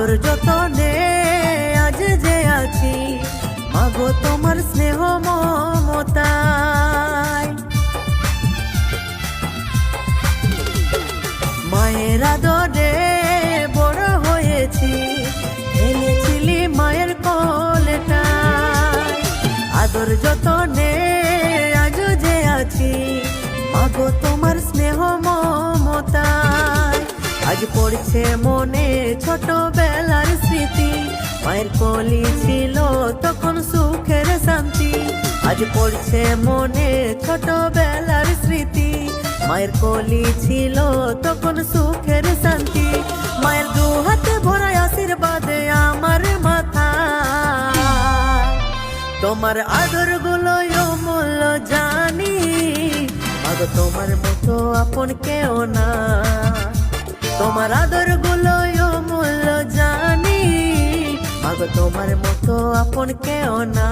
আদর যতনে আজ যে আছি, মাগো তোমার স্নেহ মমতায়। মায়ের আদরে বড় হয়েছি, খেলেছিলি মায়ের কোলেটায়। আদর যতনে আজ যে আছি, মাগো তোমার স্নেহ মমতায়। আজ পড়ছে মনে ছোটবেলার স্মৃতি, মায়ের কোলি ছিল তখন সুখের শান্তি। আজ পড়ছে মনে ছোটবেলার স্মৃতি, মায়ের কোলি ছিল তখন সুখের শান্তি। মায়ের দু হাতে ভরা আশীর্বাদে আমার মাথা, তোমার আদর গুলো অমূল্য জানি, মাগো তোমার মতো আপন কেউ না। তোমার আদর গুলো অমূল্য জানি, মাগো তোমার মতো আপন কেউ না।